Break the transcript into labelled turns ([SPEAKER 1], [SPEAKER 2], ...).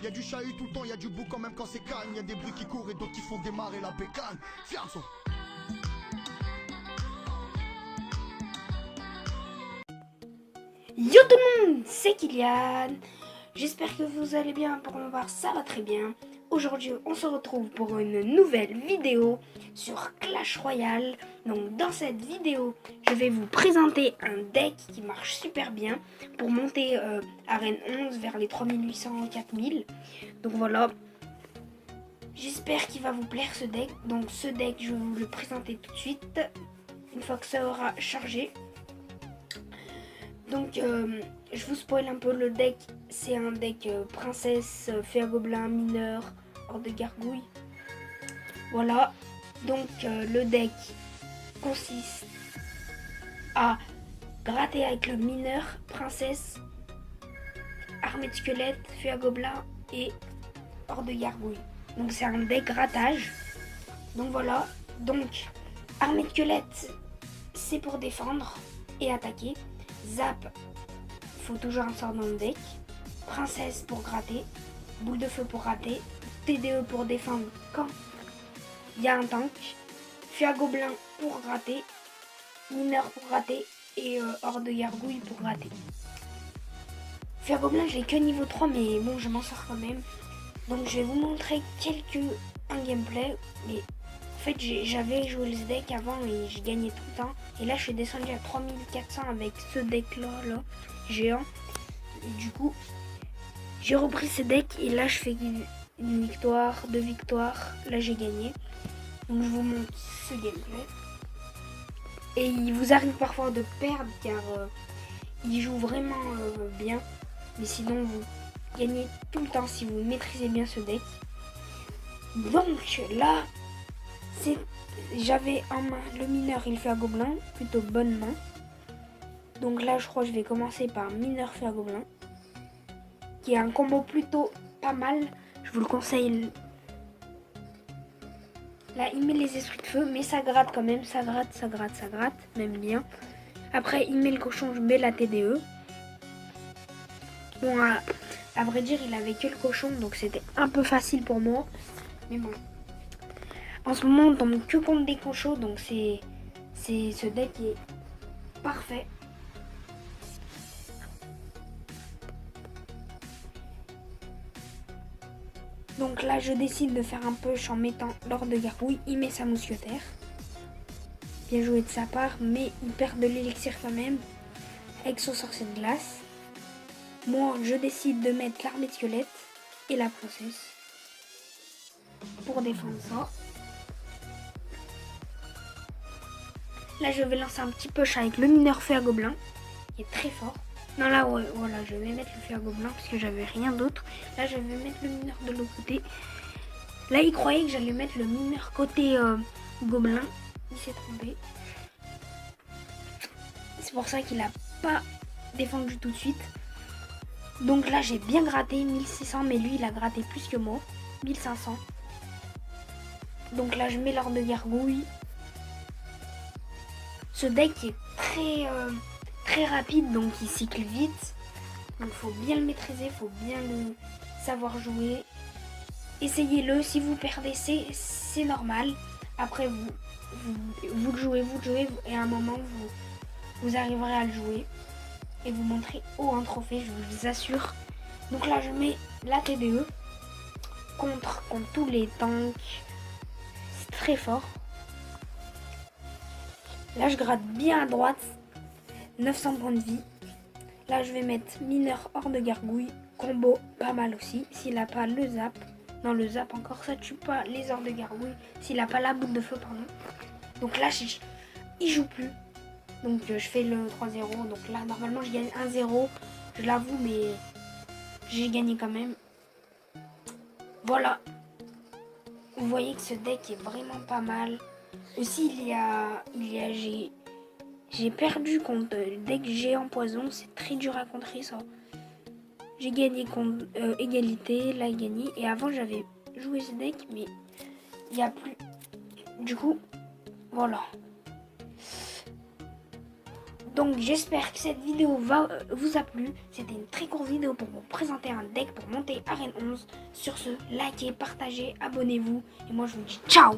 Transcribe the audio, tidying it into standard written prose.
[SPEAKER 1] Y'a du chahut tout le temps, y'a du bouc quand même quand c'est calme. Y'a des bruits qui courent et d'autres qui font démarrer la bécane. Fiançon.
[SPEAKER 2] Yo tout le monde, c'est Kylian. J'espère que vous allez bien. Pour ma part, ça va très bien. Aujourd'hui, on se retrouve pour une nouvelle vidéo sur Clash Royale. Donc dans cette vidéo, je vais vous présenter un deck qui marche super bien pour monter arène 11 vers les 3800, 4000. Donc voilà. J'espère qu'il va vous plaire ce deck. Donc ce deck, je vais vous le présenter tout de suite, une fois que ça aura chargé. Donc je vous spoil un peu le deck. C'est un deck princesse, fée à gobelin, mineur, hors de gargouille. Voilà. Donc le deck consiste à gratter avec le mineur, princesse, armée de squelette, fée à gobelin et hors de gargouille. Donc c'est un deck grattage. Donc voilà. Donc armée de squelette, c'est pour défendre et attaquer. Zap, faut toujours un sort dans le deck. Princesse pour gratter. Boule de feu pour rater. TDE pour défendre quand il y a un tank. Fée à gobelin pour gratter. Mineur pour gratter. Et hors de gargouille pour gratter. Fée à gobelin, je l'ai que niveau 3, mais bon, je m'en sors quand même. Donc je vais vous montrer un gameplay. Mais en fait, j'avais joué ce deck avant et j'ai gagné tout le temps. Et là, je suis descendu à 3400 avec ce deck-là, géant. Et du coup, j'ai repris ce deck et là, je fais une victoire, 2 victoires. Là, j'ai gagné. Donc, je vous montre ce gameplay. Et il vous arrive parfois de perdre car il joue vraiment bien. Mais sinon, vous gagnez tout le temps si vous maîtrisez bien ce deck. Donc, là, j'avais en main le mineur, il fait à gobelin, plutôt bonne main. Donc là, je crois que je vais commencer par mineur fait à gobelin, qui est un combo plutôt pas mal. Je vous le conseille. Là, il met les esprits de feu, mais ça gratte quand même, ça gratte, même bien. Après, il met le cochon, je mets la TDE. Bon, à vrai dire, il avait que le cochon, donc c'était un peu facile pour moi. Mais bon. En ce moment, on tombe que contre des cochons, donc ce deck est parfait. Donc là, je décide de faire un push en mettant l'or de gargouille. Il met sa mousquetaire. Bien joué de sa part, mais il perd de l'élixir quand même avec son sorcier de glace. Moi, je décide de mettre l'armée de squelette et la princesse pour défendre ça. Là, je vais lancer un petit push avec le mineur feu à gobelin, qui est très fort. Non, là, ouais, voilà, je vais mettre le feu à gobelin parce que j'avais rien d'autre. Là, je vais mettre le mineur de l'autre côté. Là, il croyait que j'allais mettre le mineur côté gobelin. Il s'est trompé. C'est pour ça qu'il n'a pas défendu tout de suite. Donc là, j'ai bien gratté 1600, mais lui, il a gratté plus que moi. 1500. Donc là, je mets l'or de gargouille. Ce deck est très rapide, donc il cycle vite. Donc il faut bien le maîtriser, il faut bien le savoir jouer. Essayez-le, si vous perdez, c'est normal. Après, vous le jouez, et à un moment, vous arriverez à le jouer. Et vous montrez haut un trophée, je vous assure. Donc là, je mets la TDE contre tous les tanks. C'est très fort. Là, je gratte bien à droite. 900 points de vie. Là, je vais mettre mineur hors de gargouille. Combo pas mal aussi. S'il n'a pas le zap. Non, le zap encore, ça tue pas les hors de gargouille. S'il n'a pas la boule de feu, pardon. Donc là, il joue plus. Donc je fais le 3-0. Donc là, normalement, je gagne 1-0. Je l'avoue, mais j'ai gagné quand même. Voilà. Vous voyez que ce deck est vraiment pas mal. Aussi, j'ai perdu contre le deck géant poison. C'est très dur à contrer ça. J'ai gagné contre égalité. Là, il gagné. Et avant, j'avais joué ce deck, mais il n'y a plus. Du coup, voilà. Donc j'espère que cette vidéo vous a plu. C'était une très courte vidéo pour vous présenter un deck pour monter Arène 11. Sur ce, likez, partagez, abonnez-vous. Et moi je vous dis ciao.